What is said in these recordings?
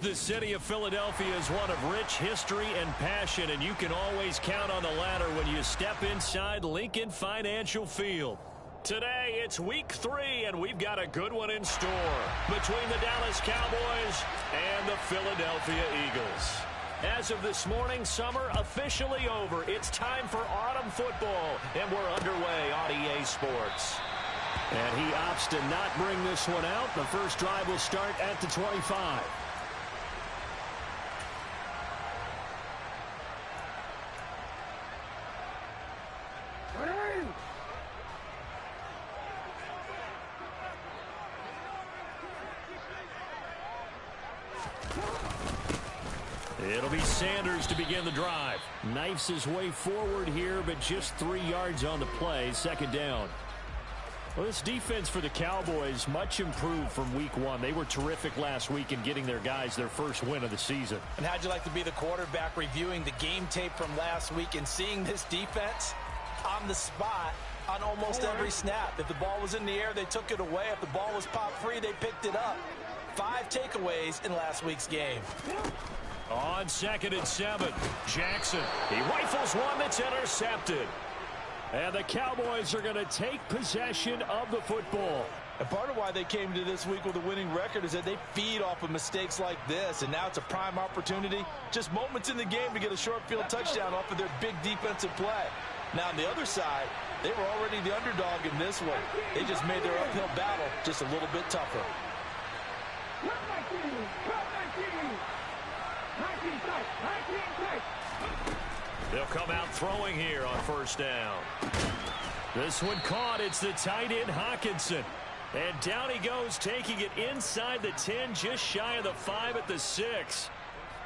The city of Philadelphia is one of rich history and passion, and you can always count on the latter when you step inside Lincoln Financial Field. Today, it's week 3, and we've got a good one in store between the Dallas Cowboys and the Philadelphia Eagles. As of this morning, summer officially over. It's time for autumn football, and we're underway on EA Sports. And he opts to not bring this one out. The first drive will start at the 25. It'll be Sanders to begin the drive. Knifes his way forward here, but just 3 yards on the play. Second down. Well, this defense for the Cowboys much improved from week 1. They were terrific last week in getting their guys their first win of the season. And how'd you like to be the quarterback reviewing the game tape from last week and seeing this defense on the spot on almost every snap? If the ball was in the air, they took it away. If the ball was popped free, they picked it up. 5 takeaways in last week's game. On 2nd and 7, Jackson. He rifles one that's intercepted. And the Cowboys are going to take possession of the football. And part of why they came to this week with a winning record is that they feed off of mistakes like this. And now it's a prime opportunity, just moments in the game, to get a short field touchdown off of their big defensive play. Now on the other side, they were already the underdog in this one. They just made their uphill battle just a little bit tougher. They'll come out throwing here on first down. This one caught. It's the tight end Hawkinson. And down he goes, taking it inside the 10, just shy of the 5 at the 6.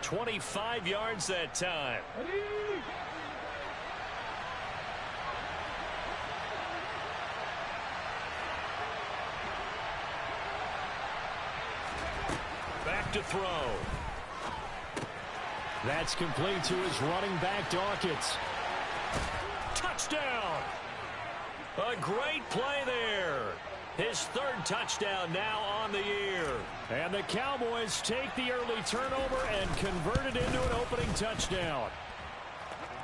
25 yards that time. Back to throw. That's complete to his running back, Dawkins. Touchdown! A great play there. His 3rd touchdown now on the year. And the Cowboys take the early turnover and convert it into an opening touchdown.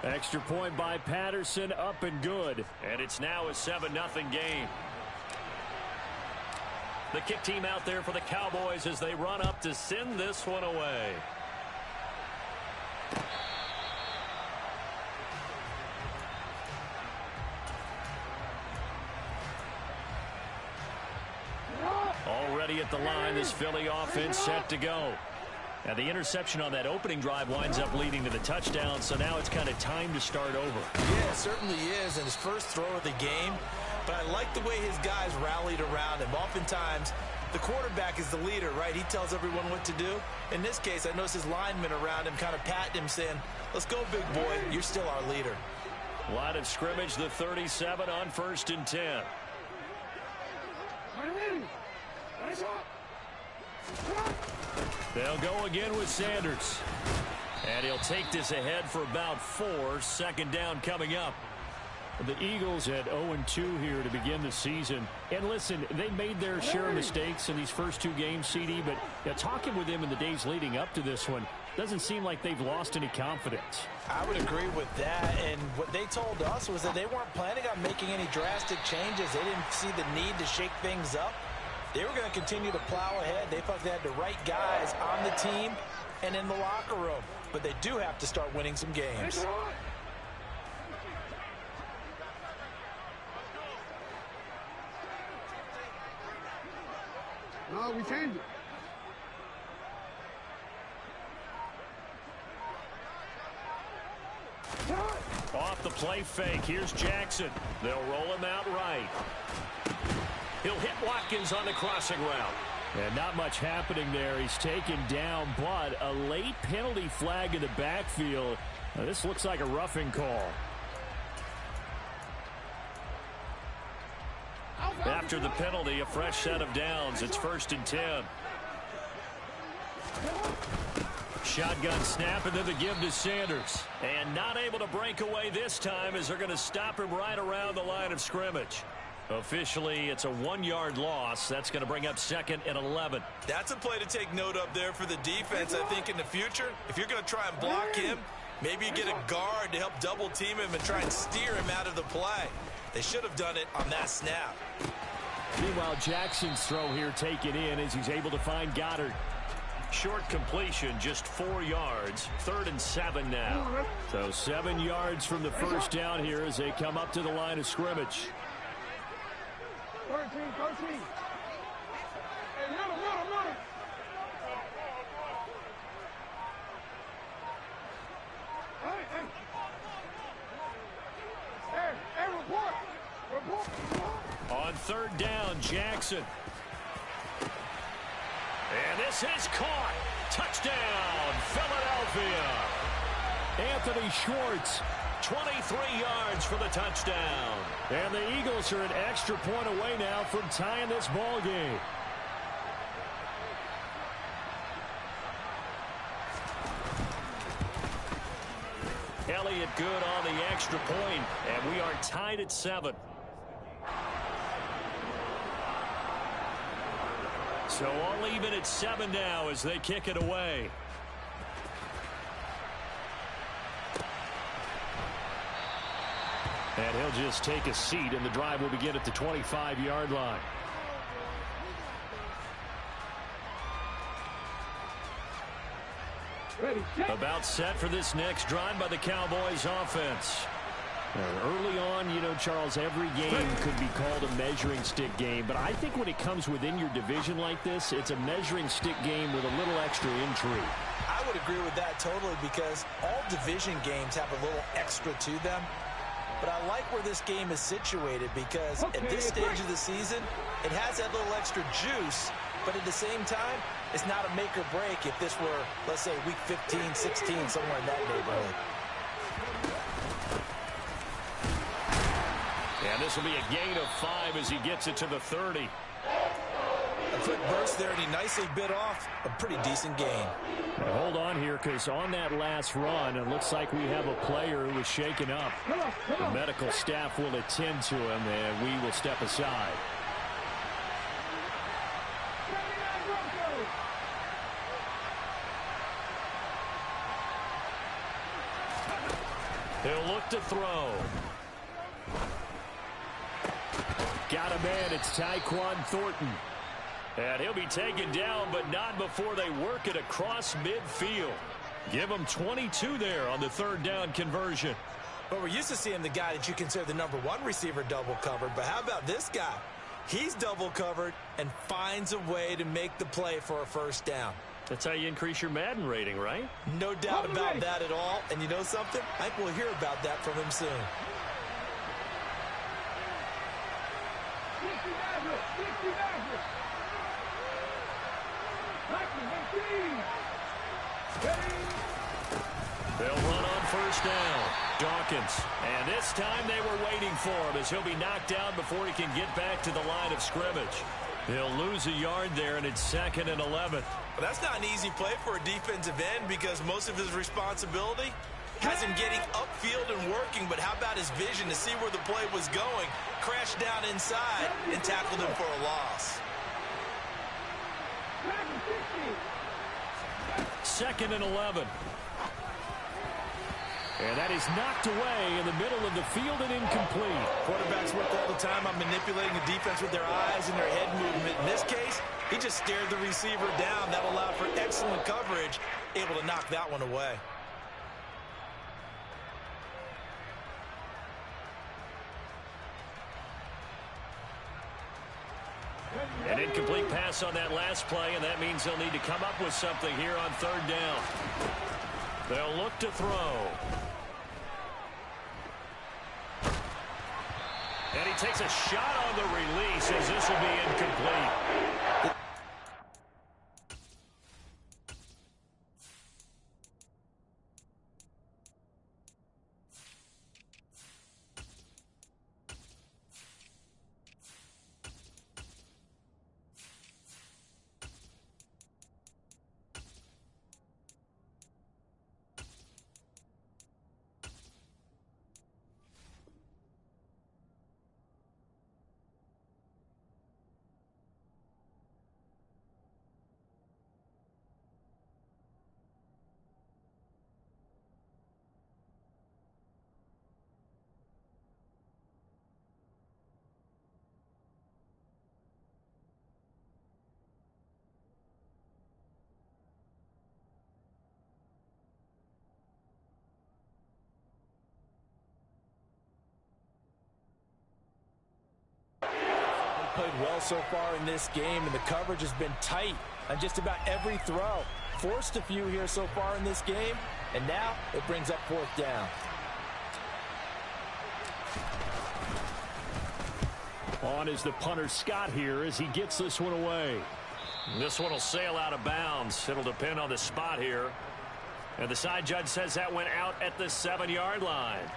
Extra point by Patterson, up and good. And it's now a 7-0 game. The kick team out there for the Cowboys as they run up to send this one away. Already at the line, this Philly offense set to go. And the interception on that opening drive winds up leading to the touchdown, so now it's kind of time to start over. Yeah, it certainly is, and his first throw of the game. But I like the way his guys rallied around him. Oftentimes, the quarterback is the leader, right? He tells everyone what to do. In this case, I noticed his linemen around him kind of patting him, saying, "Let's go, big boy. You're still our leader." Line of scrimmage, the 37 on 1st and 10. They'll go again with Sanders. And he'll take this ahead for about 4. Second down coming up. The Eagles at 0-2 here to begin the season. And listen, they made their share of mistakes in these first 2 games, CD, but talking with them in the days leading up to this one, doesn't seem like they've lost any confidence. I would agree with that, and what they told us was that they weren't planning on making any drastic changes. They didn't see the need to shake things up. They were going to continue to plow ahead. They thought they had the right guys on the team and in the locker room, but they do have to start winning some games. No, we changed it. Off the play fake, here's Jackson. They'll roll him out right. He'll hit Watkins on the crossing route. And not much happening there. He's taken down, but a late penalty flag in the backfield. Now, this looks like a roughing call. After the penalty, a fresh set of downs. It's 1st and 10. Shotgun snap, and then the give to Sanders. And not able to break away this time as they're going to stop him right around the line of scrimmage. Officially, it's a 1-yard loss. That's going to bring up 2nd and 11. That's a play to take note of there for the defense. I think in the future, if you're going to try and block him, maybe you get a guard to help double team him and try and steer him out of the play. They should have done it on that snap. Meanwhile, Jackson's throw here taken in as he's able to find Goddard. Short completion, just 4 yards. 3rd and 7 now. So 7 yards from the first down here as they come up to the line of scrimmage. 13. Hey, middle. Hey, report. On 3rd down, Jackson. And this is caught. Touchdown, Philadelphia. Anthony Schwartz, 23 yards for the touchdown. And the Eagles are an extra point away now from tying this ball game. Elliott good on the extra point, and we are tied at 7. So all even at 7 now as they kick it away. And he'll just take a seat, and the drive will begin at the 25-yard line. About set for this next drive by the Cowboys offense. Early on, you know, Charles, every game could be called a measuring stick game. But I think when it comes within your division like this, it's a measuring stick game with a little extra intrigue. I would agree with that totally because all division games have a little extra to them. But I like where this game is situated because at this stage of the season, it has that little extra juice. But at the same time, it's not a make or break if this were, let's say, week 15, 16, somewhere in that neighborhood. And this will be a gain of 5 as he gets it to the 30. A quick burst there, and he nicely bit off a pretty decent gain. Now hold on here, because on that last run, it looks like we have a player who was shaken up. The medical staff will attend to him, and we will step aside. He'll look to throw. Got a man. It's Tyquan Thornton. And he'll be taken down, but not before they work it across midfield. Give him 22 there on the 3rd down conversion. But we're used to seeing the guy that you consider the #1 receiver double covered. But how about this guy? He's double covered and finds a way to make the play for a 1st down. That's how you increase your Madden rating, right? No doubt about that at all. And you know something? I think we'll hear about that from him soon. They'll run on 1st down. Dawkins. And this time they were waiting for him as he'll be knocked down before he can get back to the line of scrimmage. He'll lose a yard there, and it's 2nd and 11. Well, that's not an easy play for a defensive end because most of his responsibility has him getting upfield and working. But how about his vision to see where the play was going, crashed down inside, and tackled him for a loss. 2nd and 11. And that is knocked away in the middle of the field and incomplete. Quarterbacks work all the time on manipulating the defense with their eyes and their head movement. In this case, he just stared the receiver down. That allowed for excellent coverage, able to knock that one away. An incomplete pass on that last play, and that means they'll need to come up with something here on 3rd down. They'll look to throw. And he takes a shot on the release as this will be incomplete. played well so far in this game, and the coverage has been tight on just about every throw. Forced a few here so far in this game, and now it brings up fourth down. On is the punter Scott here as he gets this one away. This one will sail out of bounds. It'll depend on the spot here. And the side judge says that went out at the 7-yard line.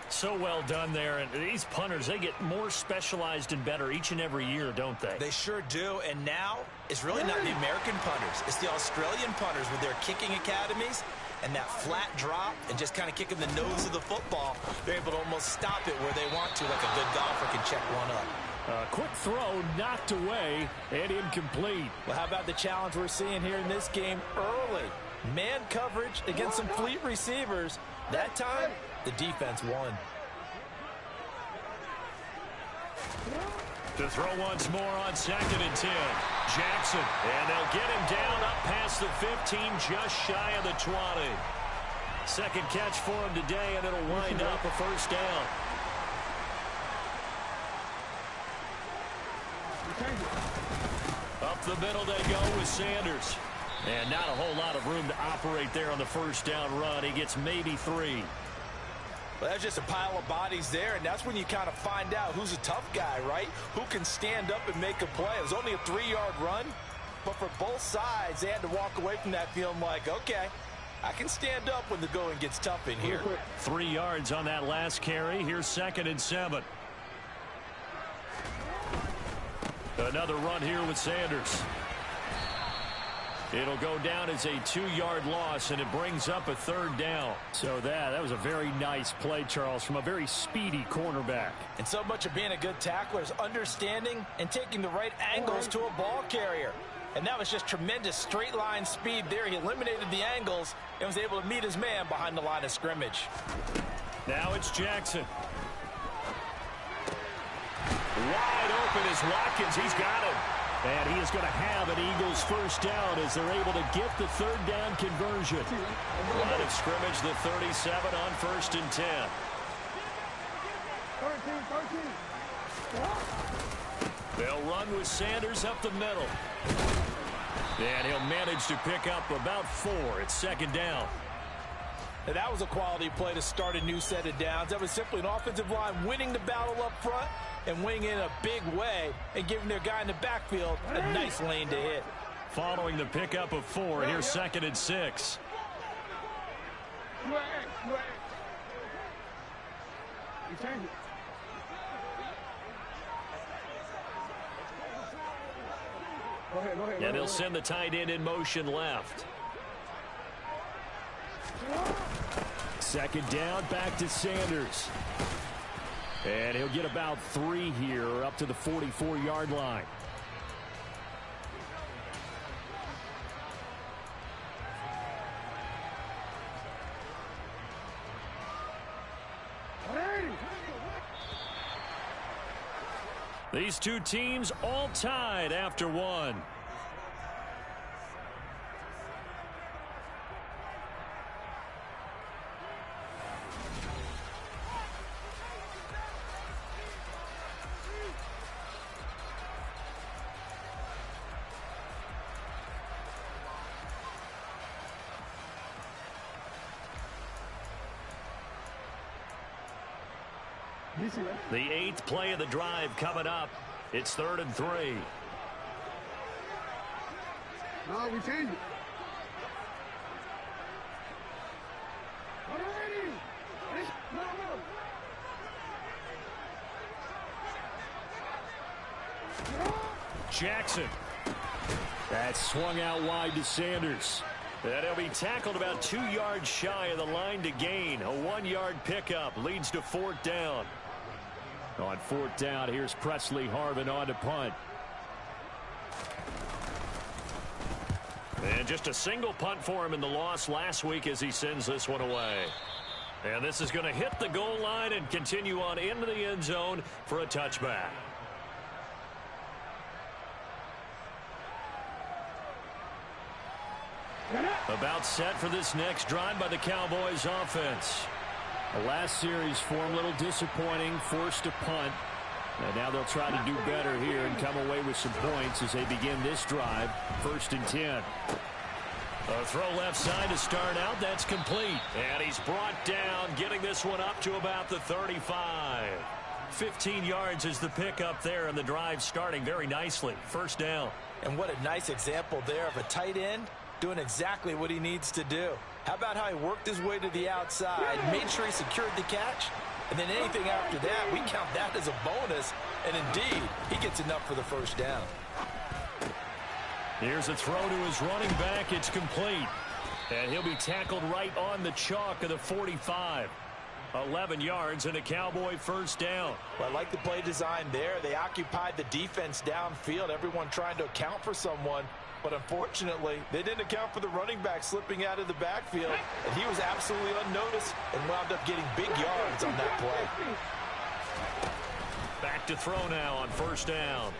So well done there. And these punters, they get more specialized and better each and every year, don't they? They sure do. And now it's really not the American punters. It's the Australian punters with their kicking academies and that flat drop and just kind of kicking the nose of the football. They're able to almost stop it where they want to, like a good golfer can check one up. Quick throw knocked away and incomplete. Well, how about the challenge we're seeing here in this game early? Man coverage against some fleet receivers. That time, the defense won. To throw once more on 2nd and 10. Jackson, and they'll get him down up past the 15, just shy of the 20. Second catch for him today, and it'll wind up a first down. Up the middle they go with Sanders. And not a whole lot of room to operate there on the first down run. He gets maybe 3. Well, that's just a pile of bodies there, and that's when you kind of find out who's a tough guy, right? Who can stand up and make a play. It was only a 3-yard run, but for both sides, they had to walk away from that feeling like, okay, I can stand up when the going gets tough in here. 3 yards on that last carry. Here's 2nd and 7. Another run here with Sanders. It'll go down as a 2-yard loss, and it brings up a third down. So that was a very nice play, Charles, from a very speedy cornerback. And so much of being a good tackler is understanding and taking the right angles to a ball carrier. And that was just tremendous straight-line speed there. He eliminated the angles and was able to meet his man behind the line of scrimmage. Now it's Jackson. Wide open is Watkins. He's got him. And he is going to have an Eagles first down as they're able to get the third down conversion. Line of scrimmage, the 37 on 1st and 10. 13. They'll run with Sanders up the middle. And he'll manage to pick up about 4. It's 2nd down. Now, that was a quality play to start a new set of downs. That was simply an offensive line winning the battle up front and winning in a big way and giving their guy in the backfield a nice lane to hit. Following the pickup of 4, here's 2nd and 6. And he'll send the tight end in motion left. 2nd down, back to Sanders. And he'll get about 3 here up to the 44-yard line. These two teams all tied after 1. The 8th play of the drive coming up. It's 3rd and 3. No, we changed it. Jackson. That swung out wide to Sanders. And he'll be tackled about 2 yards shy of the line to gain. A 1-yard pickup leads to 4th down. On 4th down, here's Presley Harvin on to punt. And just a single punt for him in the loss last week as he sends this one away. And this is going to hit the goal line and continue on into the end zone for a touchback. About set for this next drive by the Cowboys offense. The last series for him, a little disappointing, forced to punt. And now they'll try to do better here and come away with some points as they begin this drive. 1st and 10. A throw left side to start out. That's complete. And he's brought down, getting this one up to about the 35. 15 yards is the pickup there, and the drive starting very nicely. 1st down. And what a nice example there of a tight end doing exactly what he needs to do. How about how he worked his way to the outside, made sure he secured the catch, and then anything after that, we count that as a bonus. And indeed, he gets enough for the 1st down. Here's a throw to his running back. It's complete. And he'll be tackled right on the chalk of the 45. 11 yards and a Cowboy 1st down. Well, I like the play design there. They occupied the defense downfield, everyone trying to account for someone. But unfortunately, they didn't account for the running back slipping out of the backfield. And he was absolutely unnoticed and wound up getting big yards on that play. Back to throw now on 1st down.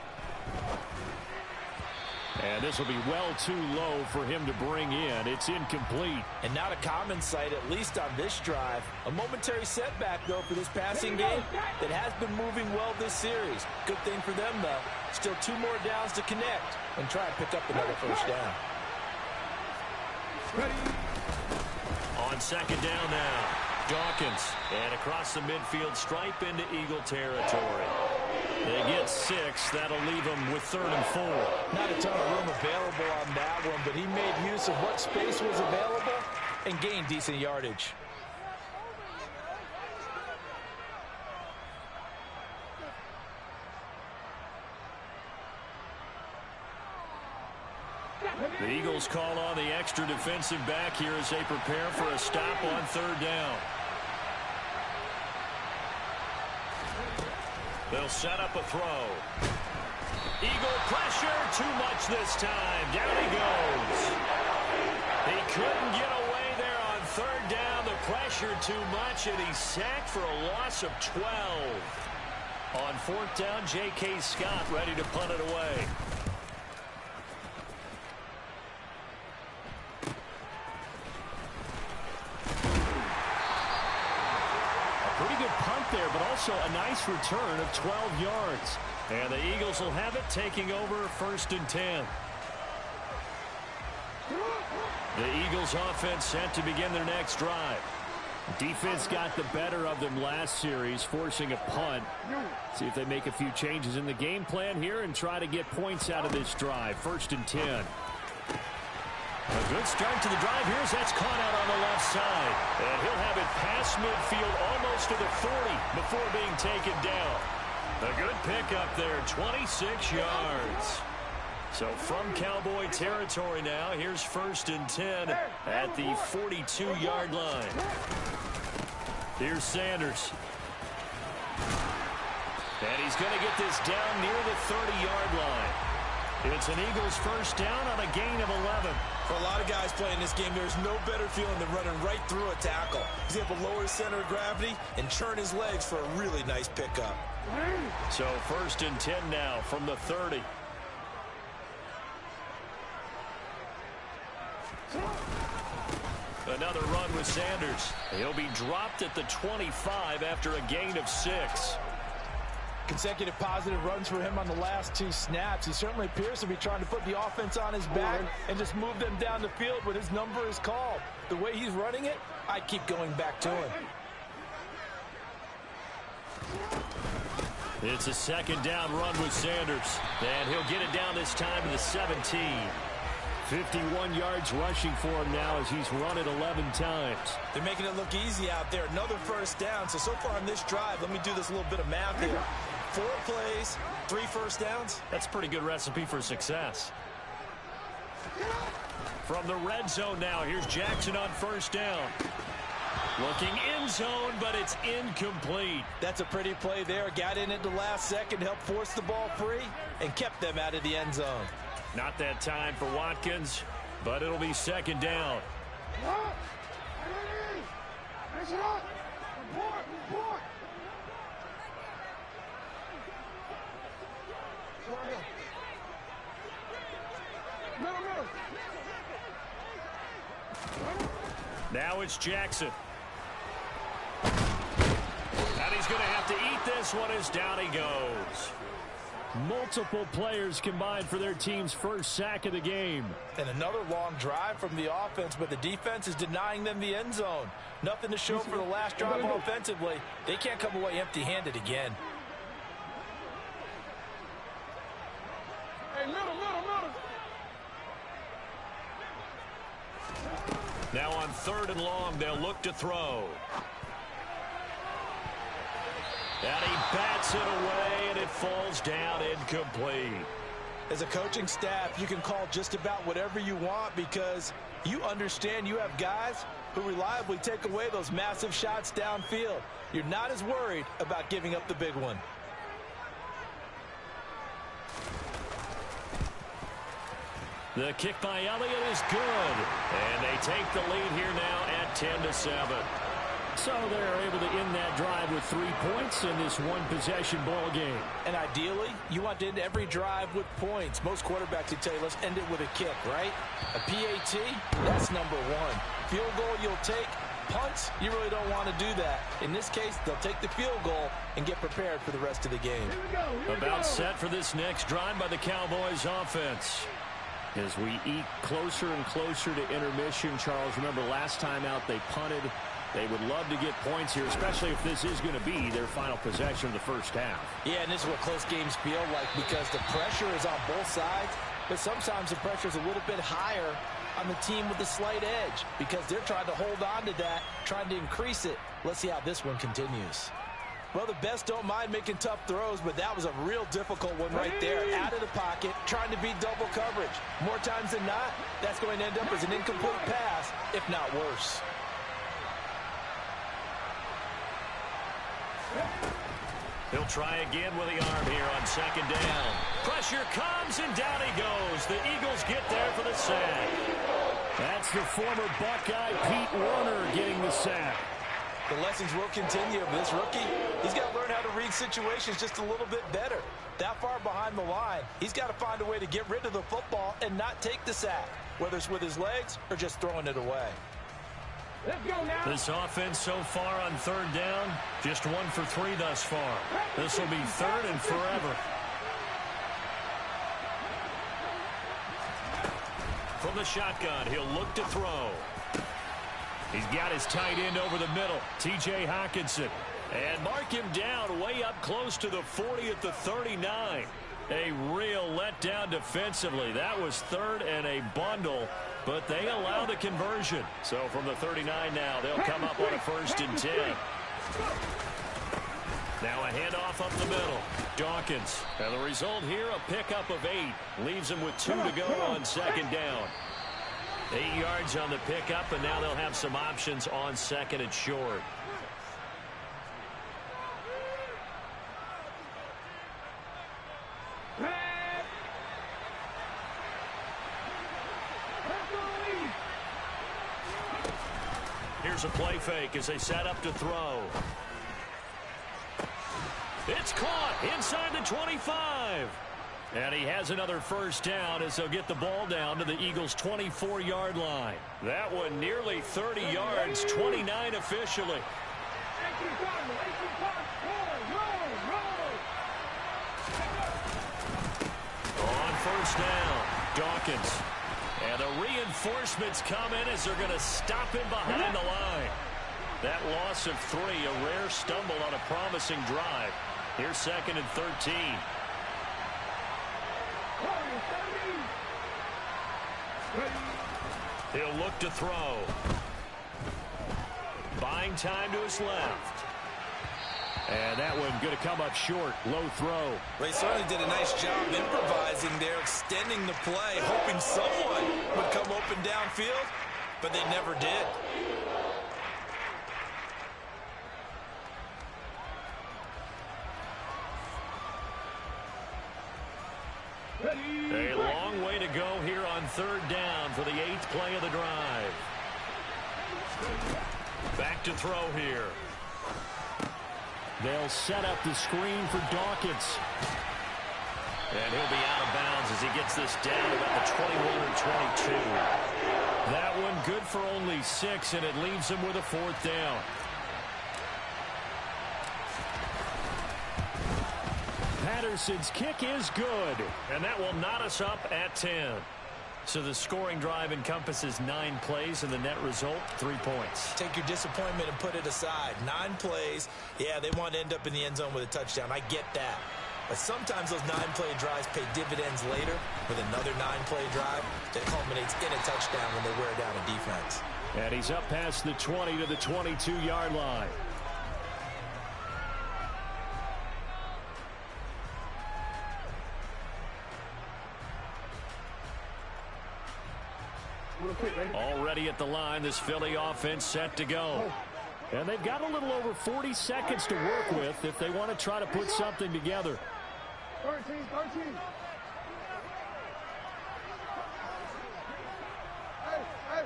And this will be well too low for him to bring in. It's incomplete. And not a common sight, at least on this drive. A momentary setback, though, for this passing game that has been moving well this series. Good thing for them, though. Still 2 more downs to connect and try and pick up another 1st down. On 2nd down now, Dawkins. And across the midfield stripe into Eagle territory. They get 6. That'll leave them with 3rd and 4. Not a ton of room available on that one, but he made use of what space was available and gained decent yardage. The Eagles call on the extra defensive back here as they prepare for a stop on 3rd down. They'll set up a throw. Eagle pressure, too much this time. Down he goes. He couldn't get away there on 3rd down. The pressure too much, and he's sacked for a loss of 12. On 4th down, J.K. Scott ready to punt it away. Pretty good punt there, but also a nice return of 12 yards. And the Eagles will have it, taking over 1st and 10. The Eagles offense set to begin their next drive. Defense got the better of them last series, forcing a punt. See if they make a few changes in the game plan here and try to get points out of this drive. 1st and 10. A good start to the drive. That's caught out on the left side. And he'll have it past midfield almost to the 40 before being taken down. A good pickup there, 26 yards. So from Cowboy territory now, here's 1st and 10 at the 42-yard line. Here's Sanders. And he's going to get this down near the 30-yard line. It's an Eagles 1st down on a gain of 11. For a lot of guys playing this game, there's no better feeling than running right through a tackle. He's able to lower his center of gravity and churn his legs for a really nice pickup. So 1st and 10 now from the 30. Another run with Sanders. He'll be dropped at the 25 after a gain of 6. Consecutive positive runs for him on the last 2 snaps. He certainly appears to be trying to put the offense on his back and just move them down the field when his number is called. The way he's running it, I keep going back to him. It's a 2nd down run with Sanders. And he'll get it down this time to the 17. 51 yards rushing for him now as he's run it 11 times. They're making it look easy out there. Another 1st down. So far on this drive, let me do this little bit of math here. 4 plays, 3 1st downs. That's a pretty good recipe for success. From the red zone now, here's Jackson on 1st down. Looking end zone, but it's incomplete. That's a pretty play there. Got in at the last second, helped force the ball free, and kept them out of the end zone. Not that time for Watkins, but it'll be 2nd down. Now it's Jackson. And he's going to have to eat this this one as down he goes. Multiple players combined for their team's first sack of the game. And another long drive from the offense, but the defense is denying them the end zone. Nothing to show for the last drive offensively. They can't come away empty-handed again. Hey, middle. Now on 3rd and long, they'll look to throw. And he bats it away, and it falls down incomplete. As a coaching staff, you can call just about whatever you want because you understand you have guys who reliably take away those massive shots downfield. You're not as worried about giving up the big one. The kick by Elliott is good. And they take the lead here now at 10-7. So they're able to end that drive with 3 points in this one-possession ball game. And ideally, you want to end every drive with points. Most quarterbacks would tell you, let's end it with a kick, right? A PAT, that's number 1. Field goal you'll take. Punts, you really don't want to do that. In this case, they'll take the field goal and get prepared for the rest of the game. About set for this next drive by the Cowboys offense. As we eat closer and closer to intermission, Charles, remember last time out they punted. They would love to get points here, especially if this is going to be their final possession of the first half. Yeah, and this is what close games feel like because the pressure is on both sides, but sometimes the pressure is a little bit higher on the team with the slight edge because they're trying to hold on to that, trying to increase it. Let's see how this one continues. Well, the best don't mind making tough throws, but that was a real difficult one right there. Out of the pocket, trying to beat double coverage. More times than not, that's going to end up as an incomplete pass, if not worse. He'll try again with the arm here on 2nd down. Pressure comes, and down he goes. The Eagles get there for the sack. That's the former Buckeye Pete Werner getting the sack. The lessons will continue, but this rookie, he's got to learn how to read situations just a little bit better. That far behind the line, he's got to find a way to get rid of the football and not take the sack, whether it's with his legs or just throwing it away. Let's go now. This offense so far on 3rd down, just 1 for 3 thus far. This will be 3rd and forever. From the shotgun, he'll look to throw. He's got his tight end over the middle, T.J. Hockenson. And mark him down way up close to the 40 at the 39. A real letdown defensively. That was 3rd and a bundle, but they allow the conversion. So from the 39 now, they'll come up on a 1st and 10. Now a handoff up the middle. Dawkins. And the result here, a pickup of 8. Leaves him with 2 to go on 2nd down. 8 yards on the pickup, and now they'll have some options on 2nd and short. Here's a play fake as they set up to throw. It's caught inside the 25. And he has another 1st down as they'll get the ball down to the Eagles' 24-yard line. That one nearly 30 yards, 29 officially. On 1st down, Dawkins. And the reinforcements come in as they're going to stop him behind the line. That loss of 3, a rare stumble on a promising drive. Here's 2nd and 13. He'll look to throw. Buying time to his left. And that one going to come up short. Low throw. They certainly did a nice job improvising there, extending the play, hoping someone would come open downfield, but they never did. A long way to go here on 3rd down for the 8th play of the drive. Back to throw here. They'll set up the screen for Dawkins. And he'll be out of bounds as he gets this down about the 21 or 22. That one good for only 6, and it leaves him with a 4th down. Anderson's kick is good, and that will knot us up at 10. So the scoring drive encompasses 9 plays, and the net result, 3 points. Take your disappointment and put it aside. 9 plays. Yeah, they want to end up in the end zone with a touchdown. I get that. But sometimes those 9-play drives pay dividends later with another 9-play drive that culminates in a touchdown when they wear down a defense. And he's up past the 20 to the 22-yard line. Already at the line, this Philly offense set to go. And they've got a little over 40 seconds to work with if they want to try to put something together. 13. Hey.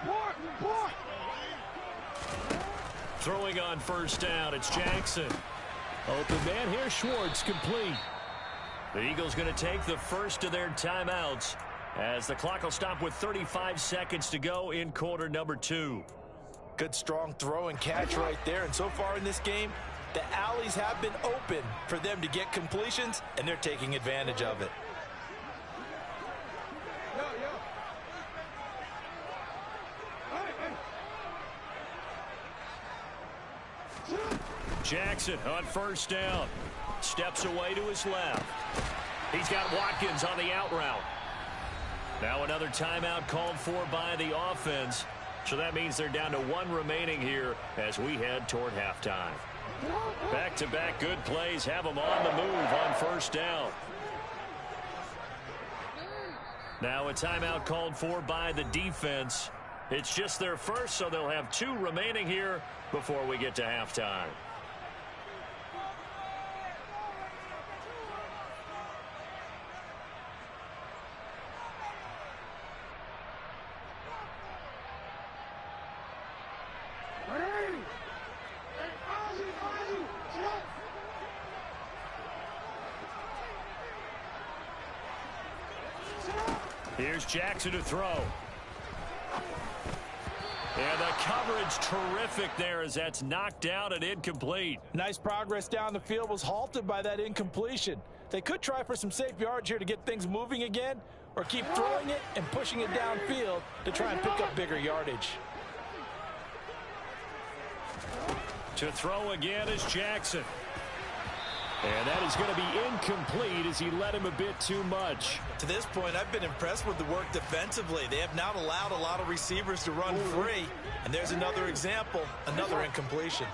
Report. Throwing on first down, it's Jackson. Open man here, Schwartz, complete. The Eagles going to take the first of their timeouts as the clock will stop with 35 seconds to go in quarter number 2. Good strong throw and catch right there. And so far in this game, the alleys have been open for them to get completions, and they're taking advantage of it. Jackson on first down. Steps away to his left. He's got Watkins on the out route. Now another timeout called for by the offense. So that means they're down to 1 remaining here as we head toward halftime. Back-to-back good plays have them on the move on first down. Now a timeout called for by the defense. It's just their first, so they'll have 2 remaining here before we get to halftime. Here's Jackson to throw. And the coverage terrific there as that's knocked down and incomplete. Nice progress down the field was halted by that incompletion. They could try for some safe yards here to get things moving again, or keep throwing it and pushing it downfield to try and pick up bigger yardage. To throw again is Jackson. And that is going to be incomplete as he led him a bit too much. To this point, I've been impressed with the work defensively. They have not allowed a lot of receivers to run free. And there's another example, another incompletion.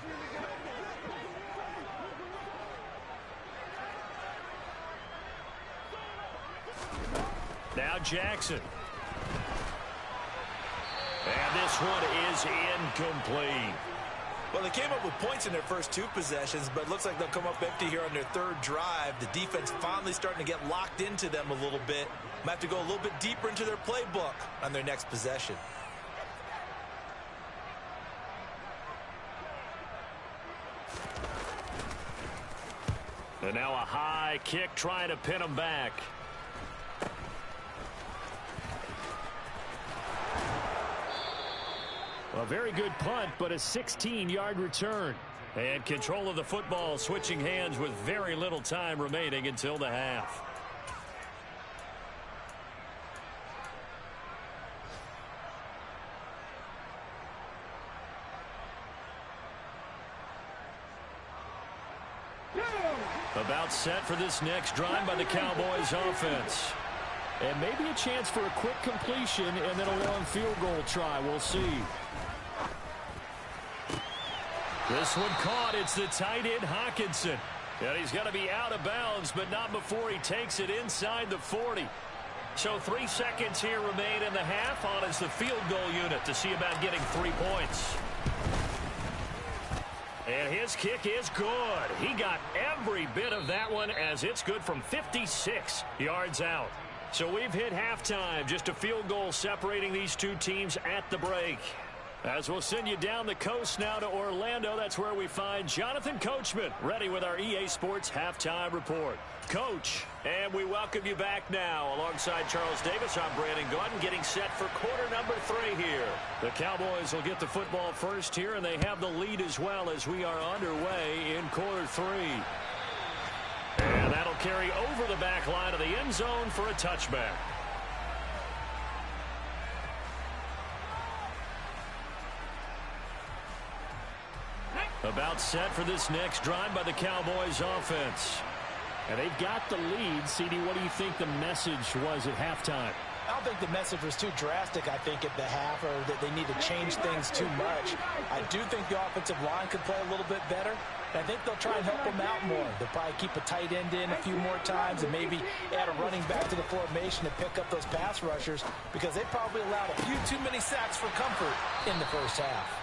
Now Jackson. And this one is incomplete. Well, they came up with points in their first 2 possessions, but it looks like they'll come up empty here on their 3rd drive. The defense finally starting to get locked into them a little bit. Might have to go a little bit deeper into their playbook on their next possession. And now a high kick trying to pin them back. A very good punt, but a 16-yard return. And control of the football switching hands with very little time remaining until the half. About set for this next drive by the Cowboys offense. And maybe a chance for a quick completion and then a long field goal try. We'll see. This one caught. It's the tight end, Hawkinson. And he's going to be out of bounds, but not before he takes it inside the 40. So 3 seconds here remain in the half. On is the field goal unit to see about getting 3 points. And his kick is good. He got every bit of that one as it's good from 56 yards out. So we've hit halftime. Just a field goal separating these 2 teams at the break. As we'll send you down the coast now to Orlando, that's where we find Jonathan Coachman, ready with our EA Sports Halftime Report. Coach, and we welcome you back now. Alongside Charles Davis, I'm Brandon Gaudin, getting set for quarter number 3 here. The Cowboys will get the football first here, and they have the lead as well as we are underway in quarter 3. And that'll carry over the back line of the end zone for a touchback. About set for this next drive by the Cowboys offense. And they've got the lead. CD, what do you think the message was at halftime? I don't think the message was too drastic, I think, at the half, or that they need to change things too much. I do think the offensive line could play a little bit better. I think they'll try and help them out more. They'll probably keep a tight end in a few more times and maybe add a running back to the formation to pick up those pass rushers, because they probably allowed a few too many sacks for comfort in the first half.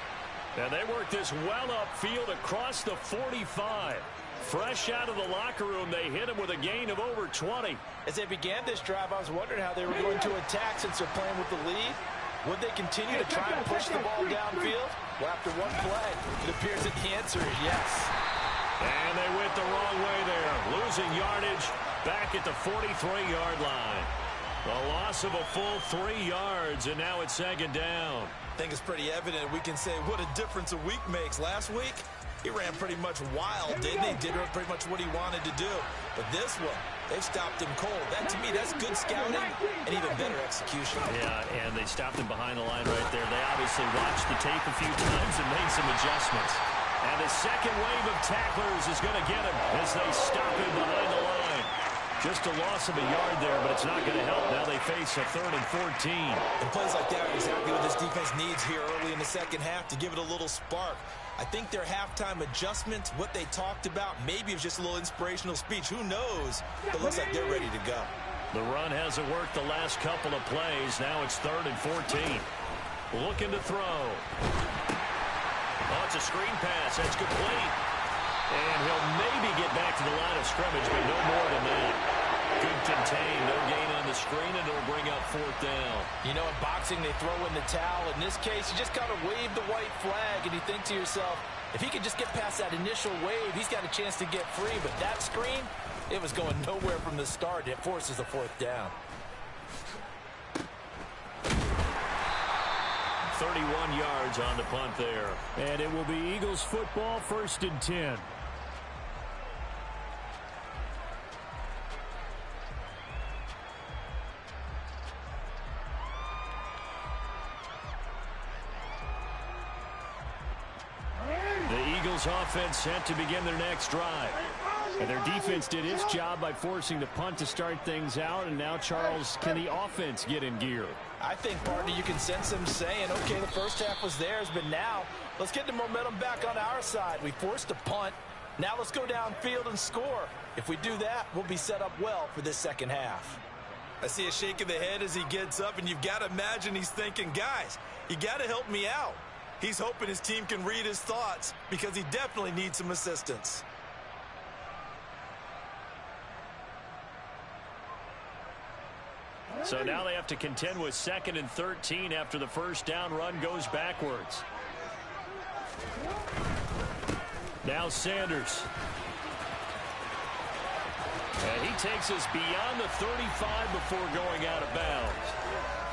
And they work this well upfield across the 45. Fresh out of the locker room, they hit him with a gain of over 20. As they began this drive, I was wondering how they were going to attack since they're playing with the lead. Would they continue to try and push the ball downfield? Well, after one play, it appears that the answer is yes. And they went the wrong way there, losing yardage back at the 43-yard line. The loss of a full 3 yards, and now it's second down. I think it's pretty evident. We can say what a difference a week makes. Last week, he ran pretty much wild, didn't he? Did pretty much what he wanted to do. But this one, they've stopped him cold. That, to me, that's good scouting and even better execution. Yeah, and they stopped him behind the line right there. They obviously watched the tape a few times and made some adjustments. And the second wave of tacklers is going to get him as they stop him behind the line. Just a loss of a yard there, but it's not going to help. Now they face a 3rd and 14. And plays like that are exactly what this defense needs here early in the second half to give it a little spark. I think their halftime adjustments, what they talked about, maybe it was just a little inspirational speech. Who knows? But it looks like they're ready to go. The run hasn't worked the last couple of plays. Now it's 3rd and 14. Looking to throw. Oh, it's a screen pass. That's complete. And he'll maybe get back to the line of scrimmage, but no more than that. Good contain. No gain on the screen, and it'll bring up 4th down. You know, in boxing, they throw in the towel. In this case, you just kind of wave the white flag, and you think to yourself, if he could just get past that initial wave, he's got a chance to get free. But that screen, it was going nowhere from the start. It forces a 4th down. 31 yards on the punt there. And it will be Eagles football, 1st and 10. The Eagles offense set to begin their next drive. And their defense did its job by forcing the punt to start things out. And now, Charles, can the offense get in gear? I think, partner, you can sense them saying, okay, the first half was theirs, but now let's get the momentum back on our side. We forced a punt. Now let's go downfield and score. If we do that, we'll be set up well for this second half. I see a shake of the head as he gets up, and you've got to imagine he's thinking, guys, you got to help me out. He's hoping his team can read his thoughts because he definitely needs some assistance. So now they have to contend with 2nd and 13 after the first down run goes backwards. Now Sanders. And he takes us beyond the 35 before going out of bounds.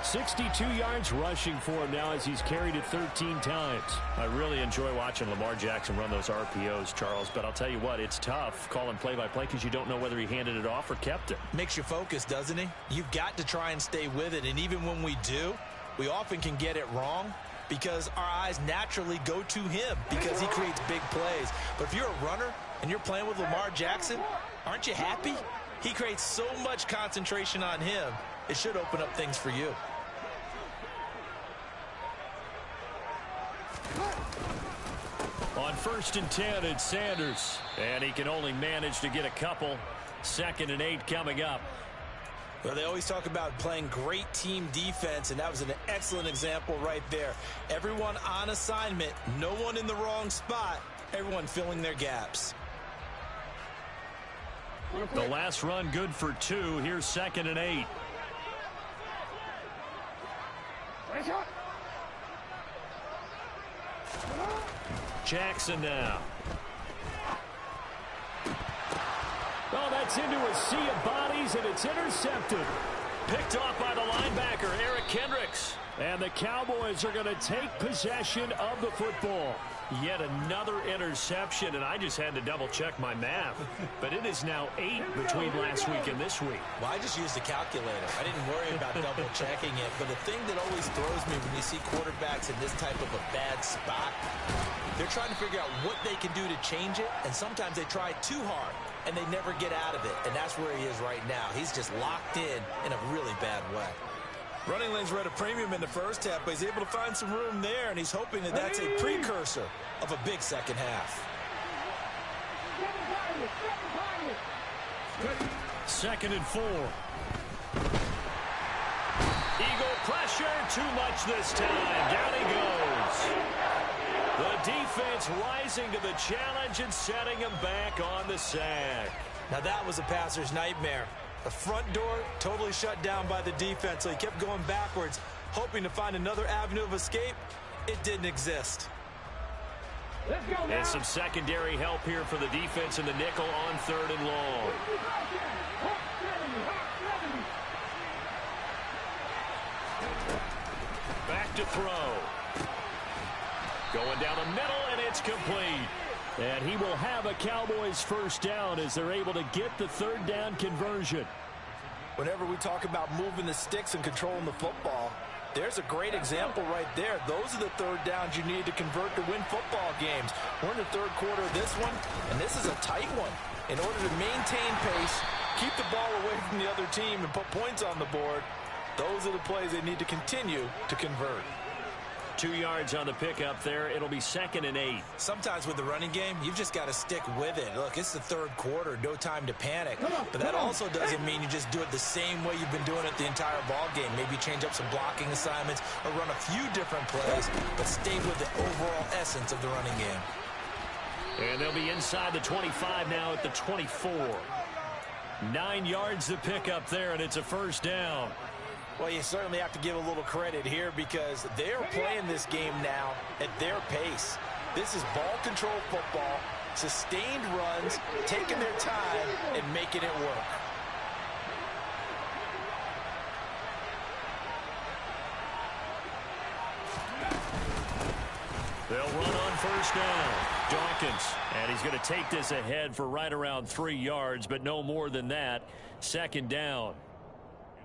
62 yards rushing for him now as he's carried it 13 times. I really enjoy watching Lamar Jackson run those RPOs, Charles, but I'll tell you what, it's tough calling play-by-play because you don't know whether he handed it off or kept it. Makes you focus, doesn't he? You've got to try and stay with it, and even when we do, we often can get it wrong because our eyes naturally go to him because he creates big plays. But if you're a runner and you're playing with Lamar Jackson, aren't you happy? He creates so much concentration on him, it should open up things for you. On 1st and 10, it's Sanders. And he can only manage to get a couple. 2nd and 8 coming up. Well, they always talk about playing great team defense, and that was an excellent example right there. Everyone on assignment, no one in the wrong spot, everyone filling their gaps. The last run good for 2. Here's 2nd and 8. Jackson now. Oh, that's into a sea of bodies, and it's intercepted. Picked off by the linebacker, Eric Kendricks. And the Cowboys are going to take possession of the football. Yet another interception, and I just had to double-check my math. But it is now 8 between last week and this week. Well, I just used the calculator. I didn't worry about double-checking it. But the thing that always throws me when you see quarterbacks in this type of a bad spot, they're trying to figure out what they can do to change it, and sometimes they try too hard, and they never get out of it. And that's where he is right now. He's just locked in a really bad way. Running lanes were at a premium in the first half, but he's able to find some room there, and he's hoping that that's a precursor of a big second half. 2nd and 4. Eagle pressure, too much this time. Down he goes. The defense rising to the challenge and setting him back on the sack. Now that was a passer's nightmare. The front door totally shut down by the defense, so he kept going backwards, hoping to find another avenue of escape. It didn't exist. And some secondary help here for the defense in the nickel on 3rd and long. Back to throw. Going down the middle, and it's complete. And he will have a Cowboys first down as they're able to get the 3rd down conversion. Whenever we talk about moving the sticks and controlling the football, there's a great example right there. Those are the 3rd downs you need to convert to win football games. We're in the 3rd quarter of this one, and this is a tight one. In order to maintain pace, keep the ball away from the other team, and put points on the board, those are the plays they need to continue to convert. 2 yards on the pickup there. It'll be 2nd and 8. Sometimes with the running game, you've just got to stick with it. Look, it's the 3rd quarter, no time to panic. But that also doesn't mean you just do it the same way you've been doing it the entire ball game. Maybe change up some blocking assignments or run a few different plays, but stay with the overall essence of the running game. And they'll be inside the 25 now at the 24. 9 yards to pick up there, and it's a first down. Well, you certainly have to give a little credit here because they're playing this game now at their pace. This is ball control football, sustained runs, taking their time, and making it work. They'll run on first down. Dawkins, and he's going to take this ahead for right around 3 yards, but no more than that. 2nd down.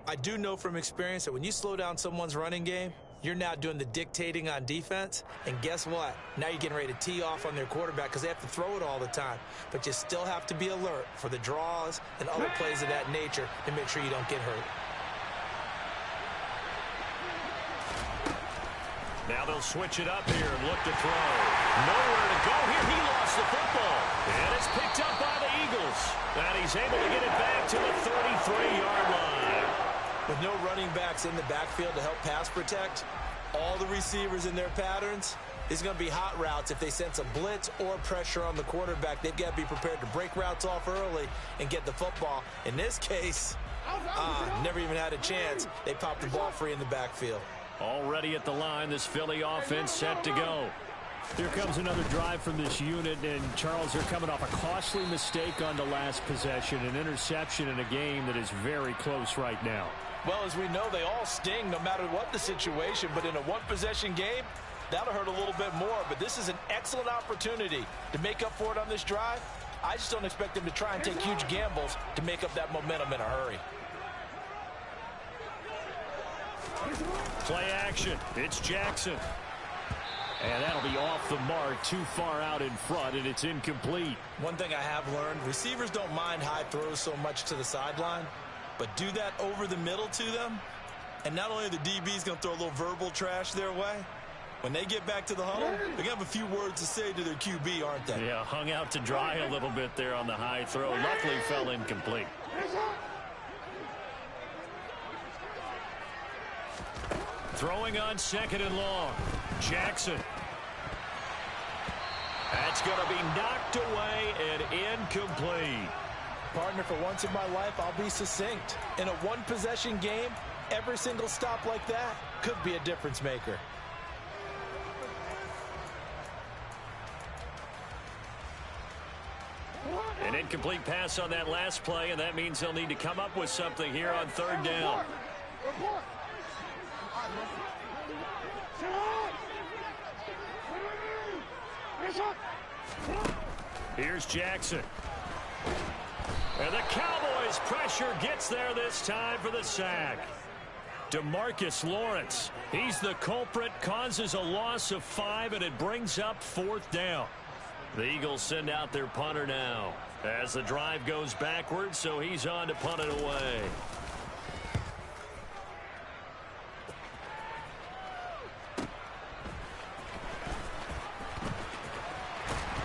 I do know from experience that when you slow down someone's running game, you're now doing the dictating on defense. And guess what? Now you're getting ready to tee off on their quarterback because they have to throw it all the time. But you still have to be alert for the draws and other plays of that nature to make sure you don't get hurt. Now they'll switch it up here and look to throw. Nowhere to go here. He lost the football. And it's picked up by the Eagles. And he's able to get it back to the 33-yard line. With no running backs in the backfield to help pass protect, all the receivers in their patterns, it's going to be hot routes if they sense a blitz or pressure on the quarterback. They've got to be prepared to break routes off early and get the football. In this case, never even had a chance. They popped the ball free in the backfield. Already at the line, this Philly offense set to go. Here comes another drive from this unit, and Charles, they're coming off a costly mistake on the last possession, an interception in a game that is very close right now. Well, as we know, they all sting no matter what the situation, but in a one-possession game, that'll hurt a little bit more. But this is an excellent opportunity to make up for it on this drive. I just don't expect them to try and take huge gambles to make up that momentum in a hurry. Play action. It's Jackson. And that'll be off the mark, too far out in front, and it's incomplete. One thing I have learned, receivers don't mind high throws so much to the sideline, but do that over the middle to them, and not only are the DBs going to throw a little verbal trash their way, when they get back to the huddle, they're going to have a few words to say to their QB, aren't they? Yeah, hung out to dry a little bit there on the high throw. Luckily fell incomplete. Throwing on 2nd and long. Jackson. That's going to be knocked away and incomplete. Partner, for once in my life, I'll be succinct. In a one-possession game, every single stop like that could be a difference maker. An incomplete pass on that last play, and that means they'll need to come up with something here on third down. Here's Jackson. And the Cowboys' pressure gets there this time for the sack. DeMarcus Lawrence, he's the culprit, causes a loss of 5, and it brings up fourth down. The Eagles send out their punter now as the drive goes backwards, so he's on to punt it away.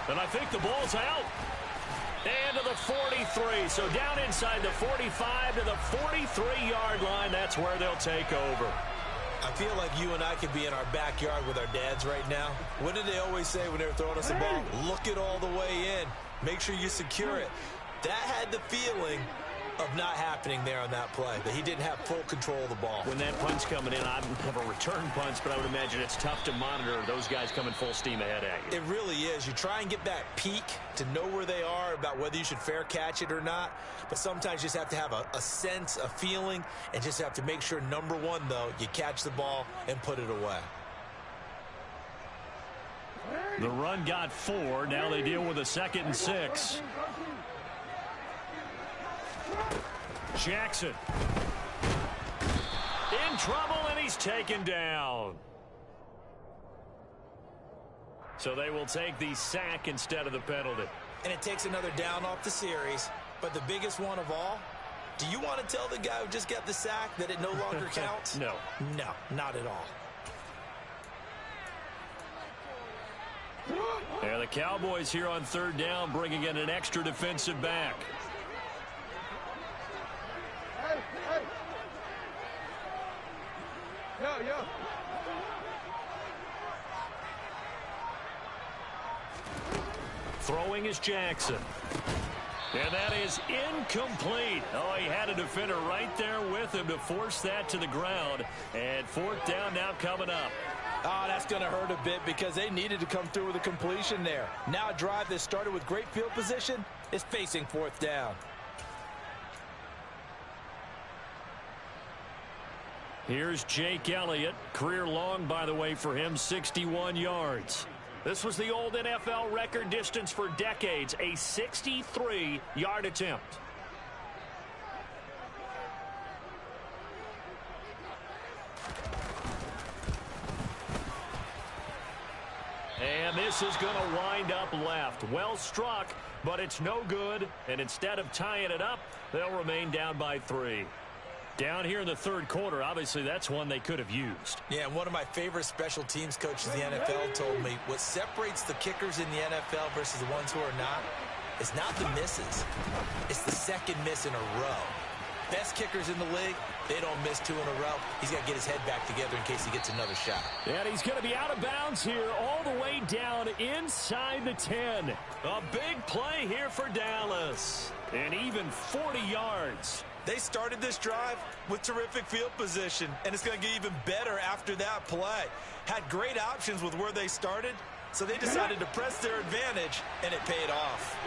And I think the ball's out. And to the 43. So down inside the 45 to the 43-yard line. That's where they'll take over. I feel like you and I could be in our backyard with our dads right now. What did they always say when they were throwing us the ball? Look it all the way in. Make sure you secure it. That had the feeling of not happening there on that play, that he didn't have full control of the ball. When that punt's coming in, I have a return punch, but I would imagine it's tough to monitor those guys coming full steam ahead at you. It really is. You try and get that peek to know where they are, about whether you should fair catch it or not, but sometimes you just have to have a sense, a feeling, and just have to make sure, number one, though, you catch the ball and put it away. The run got 4. Now they deal with a 2nd and 6. Jackson in trouble, and he's taken down. So they will take the sack instead of the penalty. And it takes another down off the series. But the biggest one of all, do you want to tell the guy who just got the sack that it no longer counts? No. No, not at all. And the Cowboys here on third down, bringing in an extra defensive back. Hey. Yo. Throwing is Jackson. And that is incomplete. Oh, he had a defender right there with him to force that to the ground. And fourth down now coming up. Oh, that's going to hurt a bit because they needed to come through with a completion there. Now a drive that started with great field position is facing fourth down. Here's Jake Elliott. Career long, by the way, for him, 61 yards. This was the old NFL record distance for decades, a 63-yard attempt. And this is going to wind up left. Well struck, but it's no good. And instead of tying it up, they'll remain down by 3. Down here in the third quarter, obviously that's one they could have used. Yeah, one of my favorite special teams coaches in the NFL told me what separates the kickers in the NFL versus the ones who are not is not the misses. It's the second miss in a row. Best kickers in the league, they don't miss 2 in a row. He's got to get his head back together in case he gets another shot. And he's going to be out of bounds here all the way down inside the 10. A big play here for Dallas. And even 40 yards. They started this drive with terrific field position, and it's going to get even better after that play. Had great options with where they started, so they decided to press their advantage, and it paid off.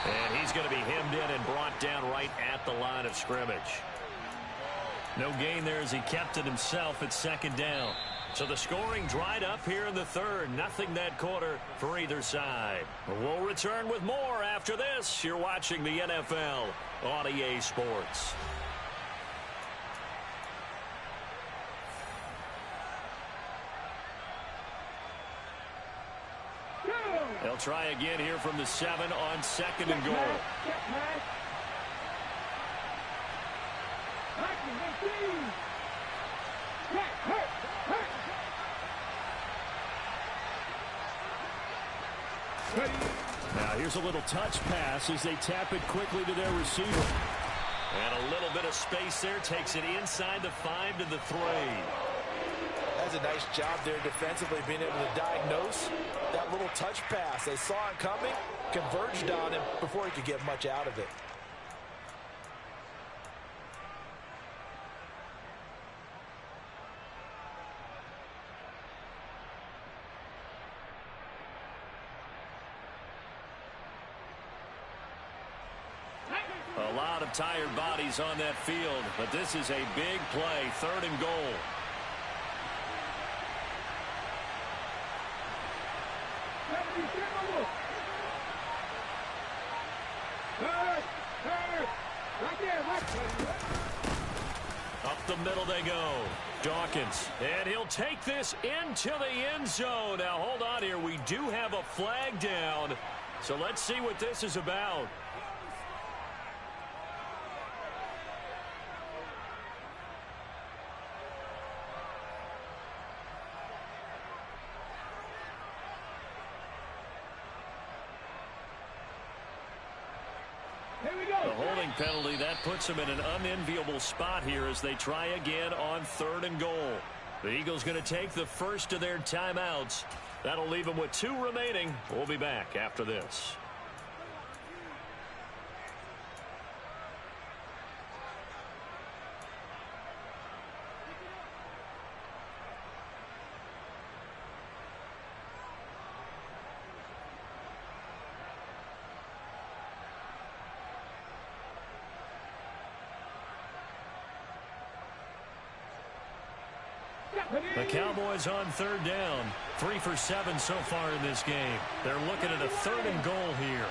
And he's going to be hemmed in and brought down right at the line of scrimmage. No gain there as he kept it himself at second down. So the scoring dried up here in the third. Nothing that quarter for either side. We'll return with more after this. You're watching the NFL on EA Sports. They'll try again here from the 7 on 2nd and goal. Now here's a little touch pass as they tap it quickly to their receiver. And a little bit of space there, takes it inside the 5 to the 3. That's a nice job there defensively, being able to diagnose that little touch pass. They saw it coming, converged on him before he could get much out of it. of tired bodies on that field, but this is a big play, 3rd and goal. Up the middle they go. Dawkins. And he'll take this into the end zone. Now, hold on here. We do have a flag down. So let's see what this is about. The holding penalty, that puts them in an unenviable spot here as they try again on 3rd and goal. The Eagles going to take the first of their timeouts. That'll leave them with 2 remaining. We'll be back after this. The Cowboys on 3rd down. 3 for 7 so far in this game. They're looking at a 3rd and goal here.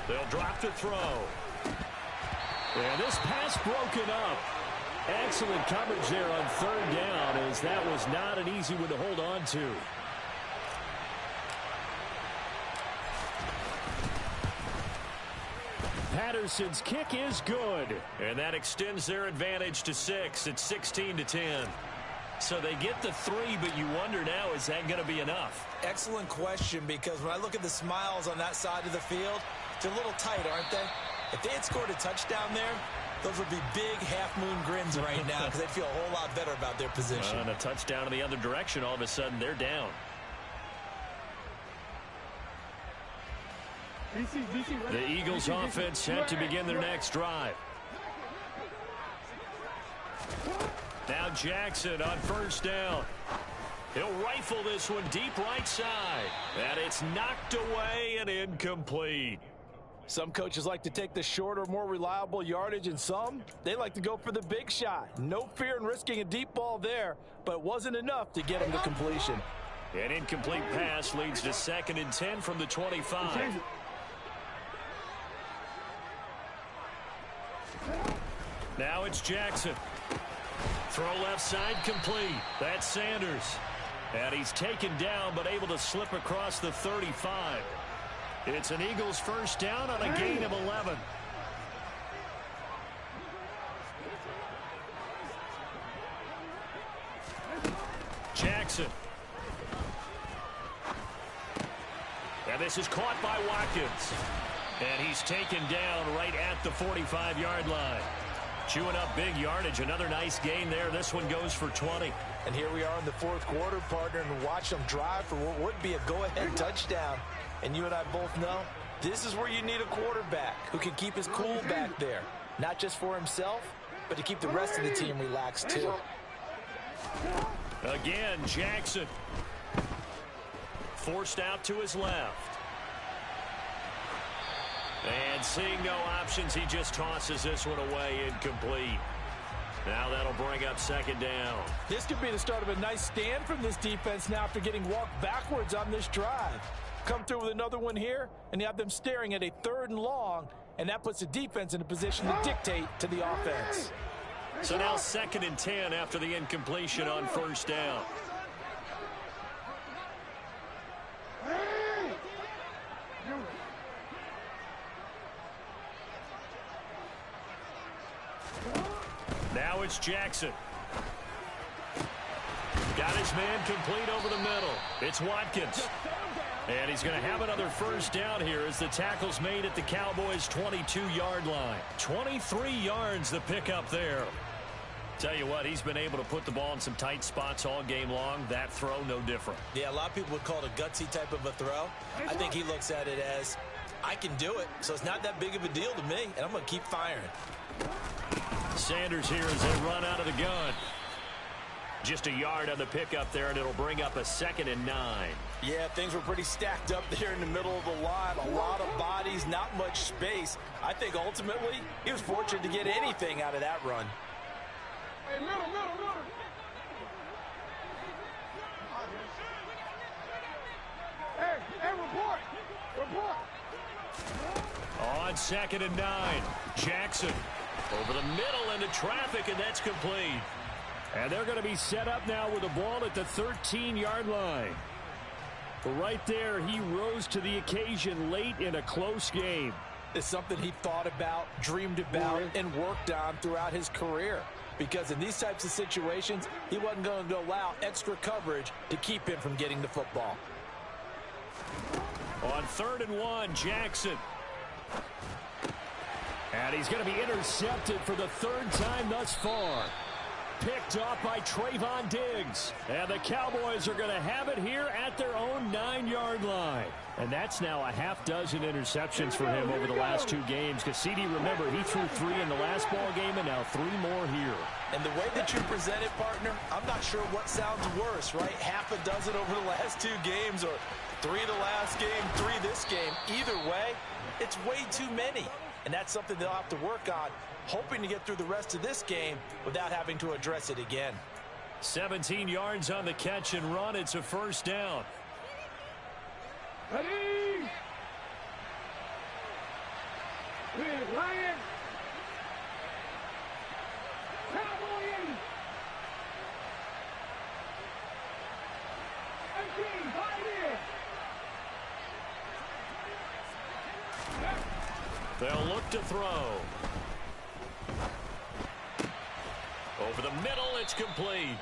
They'll drop the throw. And this pass broken up. Excellent coverage there on 3rd down, as that was not an easy one to hold on to. Patterson's kick is good, and that extends their advantage to 6. It's 16-10. So they get the 3, but you wonder now, is that going to be enough? Excellent question, because when I look at the smiles on that side of the field, they're a little tight, aren't they? If they had scored a touchdown there, those would be big half-moon grins right now, because they'd feel a whole lot better about their position. And a touchdown in the other direction, all of a sudden they're down. The Eagles offense set to begin their next drive. Now Jackson on 1st down. He'll rifle this one deep right side. And it's knocked away and incomplete. Some coaches like to take the shorter, more reliable yardage, and some, they like to go for the big shot. No fear in risking a deep ball there, but it wasn't enough to get him to completion. An incomplete pass leads to 2nd and 10 from the 25. Now it's Jackson. Throw left side complete. That's Sanders. And he's taken down but able to slip across the 35. It's an Eagles 1st down on a gain of 11. Jackson. And this is caught by Watkins. And he's taken down right at the 45-yard line. Chewing up big yardage. Another nice gain there. This one goes for 20. And here we are in the 4th quarter, partner, and watch them drive for what would be a go-ahead touchdown. And you and I both know this is where you need a quarterback who can keep his cool back there. Not just for himself, but to keep the rest of the team relaxed too. Again, Jackson. Forced out to his left. And seeing no options, he just tosses this one away, incomplete. Now that'll bring up 2nd down. This could be the start of a nice stand from this defense now after getting walked backwards on this drive. Come through with another one here, and you have them staring at a 3rd and long, and that puts the defense in a position to dictate to the offense. So now 2nd and 10 after the incompletion on 1st down. Now it's Jackson. Got his man complete over the middle. It's Watkins. And he's going to have another 1st down here as the tackle's made at the Cowboys' 22-yard line. 23 yards the pickup there. Tell you what, he's been able to put the ball in some tight spots all game long. That throw, no different. Yeah, a lot of people would call it a gutsy type of a throw. I think he looks at it as, I can do it, so it's not that big of a deal to me, and I'm going to keep firing. Sanders here as they run out of the gun. Just a yard on the pickup there, and it'll bring up a 2nd and 9. Yeah, things were pretty stacked up there in the middle of the line. A lot of bodies, not much space. I think ultimately he was fortunate to get anything out of that run. Hey, middle. Hey, report. On 2nd and 9, Jackson over the middle into traffic, and that's complete. And they're going to be set up now with the ball at the 13-yard line. But right there, he rose to the occasion late in a close game. It's something he thought about, dreamed about, and worked on throughout his career. Because in these types of situations, he wasn't going to allow extra coverage to keep him from getting the football. On 3rd and 1, Jackson. And he's going to be intercepted for the 3rd time thus far. Picked off by Trayvon Diggs. And the Cowboys are going to have it here at their own 9-yard line. And that's now a half dozen interceptions for him over the last 2 games. Because CD, remember, he threw 3 in the last ball game and now 3 more here. And the way that you present it, partner, I'm not sure what sounds worse, right? Half a dozen over the last 2 games or 3 the last game, 3 this game. Either way, it's way too many. And that's something they'll have to work on, hoping to get through the rest of this game without having to address it again. 17 yards on the catch and run. It's a 1st down. Ready? With Ryan. Cowboys. 18, 5 in. They'll look to throw. Over the middle, it's complete.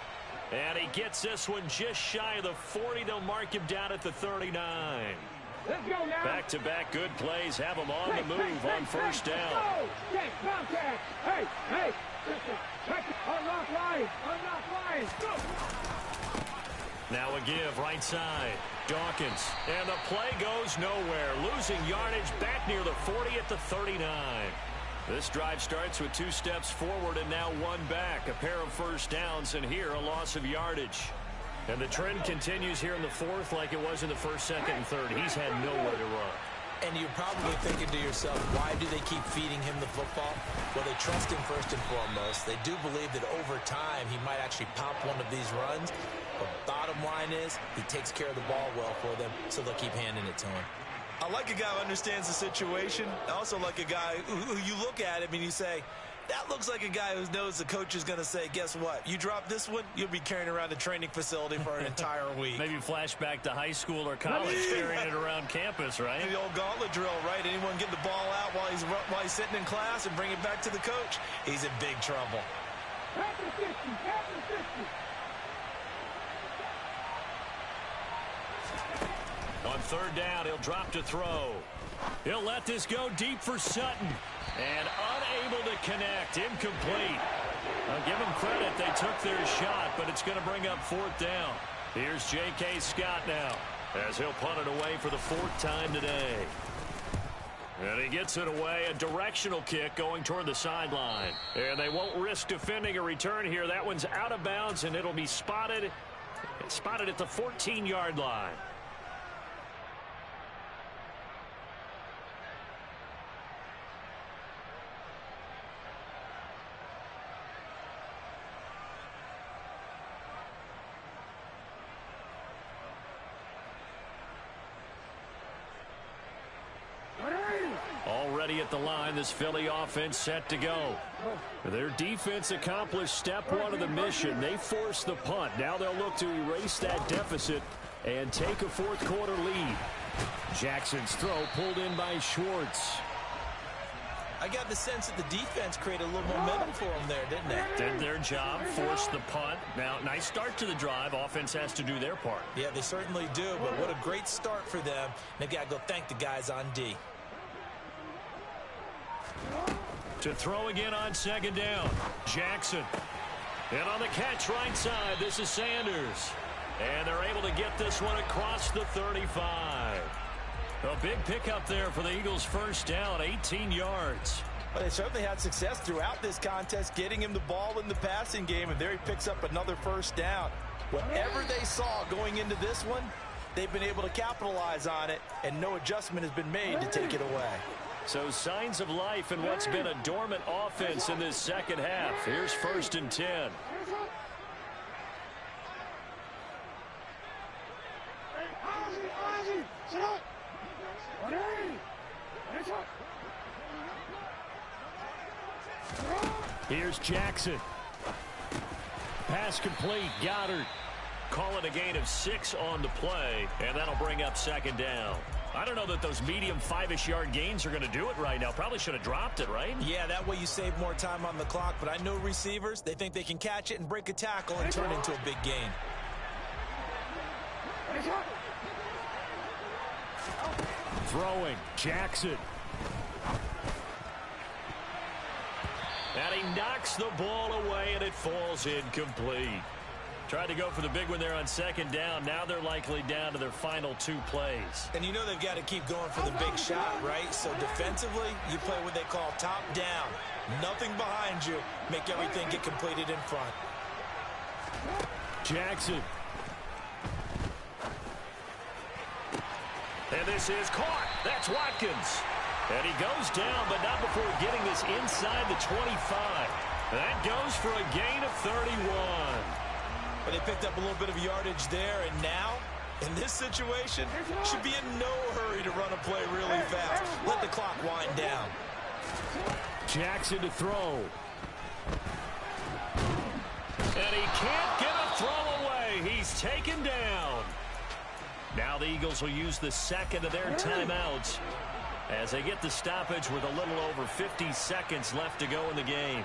And he gets this one just shy of the 40. They'll mark him down at the 39. Let's go now. Back-to-back good plays have him on the move on 1st down. Hey, listen. Unlock line. Go. Now a give right side. Dawkins. And the play goes nowhere. Losing yardage back near the 40 at the 39. This drive starts with 2 steps forward and now 1 back. A pair of 1st downs, and here a loss of yardage. And the trend continues here in the 4th like it was in the 1st, 2nd, and 3rd. He's had nowhere to run. And you're probably thinking to yourself, why do they keep feeding him the football? Well, they trust him first and foremost. They do believe that over time he might actually pop one of these runs. But bottom line is he takes care of the ball well for them, so they'll keep handing it to him. I like a guy who understands the situation. I also like a guy who you look at him and you say, that looks like a guy who knows the coach is going to say, guess what? You drop this one, you'll be carrying around the training facility for an entire week. Maybe flashback to high school or college, carrying it around campus, right? The old gauntlet drill, right? Anyone get the ball out while he's sitting in class and bring it back to the coach? He's in big trouble. Captain 60. On 3rd down, he'll drop to throw. He'll let this go deep for Sutton. And unable to connect. Incomplete. I'll give them credit. They took their shot, but it's going to bring up 4th down. Here's J.K. Scott now as he'll punt it away for the 4th time today. And he gets it away. A directional kick going toward the sideline. And they won't risk defending a return here. That one's out of bounds, and it'll be spotted at the 14-yard line. Already at the line, this Philly offense set to go. Their defense accomplished step 1 of the mission. They forced the punt. Now they'll look to erase that deficit and take a 4th quarter lead. Jackson's throw pulled in by Schwartz. I got the sense that the defense created a little momentum for them there, didn't they? Did their job, forced the punt. Now, nice start to the drive. Offense has to do their part. Yeah, they certainly do, but what a great start for them. They've got to go thank the guys on D. To throw again on 2nd down. Jackson. And on the catch right side, this is Sanders. And they're able to get this one across the 35. A big pickup there for the Eagles' 1st down, 18 yards. Well, they certainly had success throughout this contest, getting him the ball in the passing game, and there he picks up another first down. Whatever they saw going into this one, they've been able to capitalize on it, and no adjustment has been made to take it away. So signs of life in what's been a dormant offense in this second half. Here's 1st and 10. Here's Jackson. Pass complete. Goddard. Call it a gain of 6 on the play, and that'll bring up 2nd down. I don't know that those medium 5-ish yard gains are going to do it right now. Probably should have dropped it, right? Yeah, that way you save more time on the clock, but I know receivers, they think they can catch it and break a tackle and turn into a big gain. Throwing. Jackson. And he knocks the ball away, and it falls incomplete. Tried to go for the big one there on 2nd down. Now they're likely down to their final 2 plays. And you know they've got to keep going for the big shot, right? So defensively, you play what they call top down. Nothing behind you. Make everything get completed in front. Jackson. And this is caught. That's Watkins. And he goes down, but not before getting this inside the 25. That goes for a gain of 31. But they picked up a little bit of yardage there, and now, in this situation, should be in no hurry to run a play really fast. Let the clock wind down. Jackson to throw. And he can't get a throw away. He's taken down. Now the Eagles will use the 2nd of their timeouts as they get the stoppage with a little over 50 seconds left to go in the game.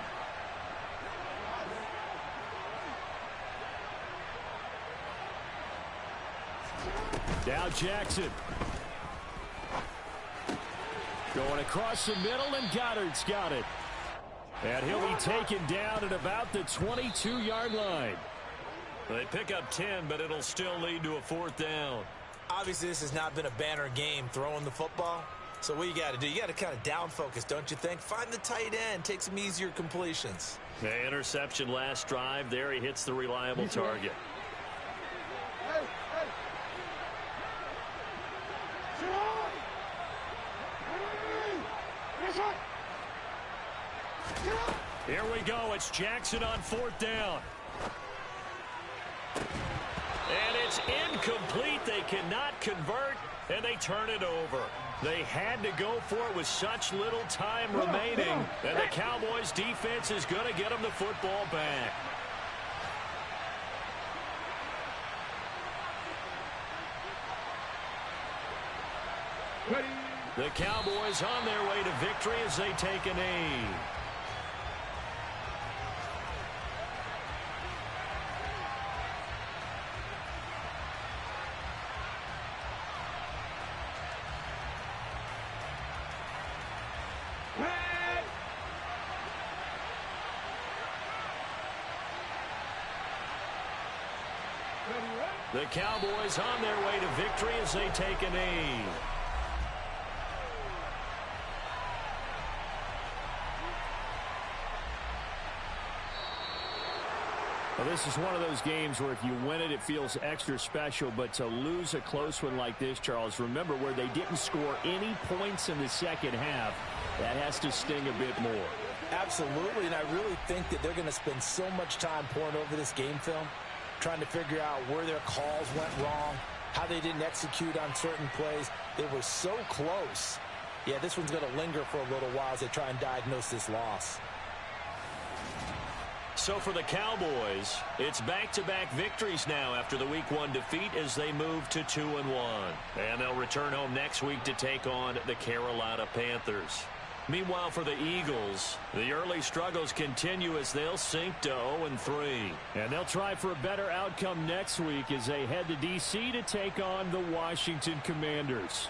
Now Jackson. Going across the middle, and Goddard's got it. And he'll be taken down at about the 22-yard line. They pick up 10, but it'll still lead to a 4th down. Obviously, this has not been a banner game throwing the football. So what you got to do, you got to kind of down focus, don't you think? Find the tight end, take some easier completions. The interception last drive. There he hits the reliable target. Here we go. It's Jackson on 4th down. And it's incomplete. They cannot convert, and they turn it over. They had to go for it with such little time remaining, and the Cowboys defense is going to get them the football back. The Cowboys on their way to victory as they take a knee. The Cowboys on their way to victory as they take a knee. Well, this is one of those games where if you win it, it feels extra special. But to lose a close one like this, Charles, remember where they didn't score any points in the second half, that has to sting a bit more. Absolutely, and I really think that they're going to spend so much time pouring over this game film, trying to figure out where their calls went wrong, how they didn't execute on certain plays. They were so close. Yeah, this one's going to linger for a little while as they try and diagnose this loss. So for the Cowboys, it's back-to-back victories now after the Week 1 defeat as they move to 2-1. And they'll return home next week to take on the Carolina Panthers. Meanwhile, for the Eagles, the early struggles continue as they'll sink to 0-3. And they'll try for a better outcome next week as they head to D.C. to take on the Washington Commanders.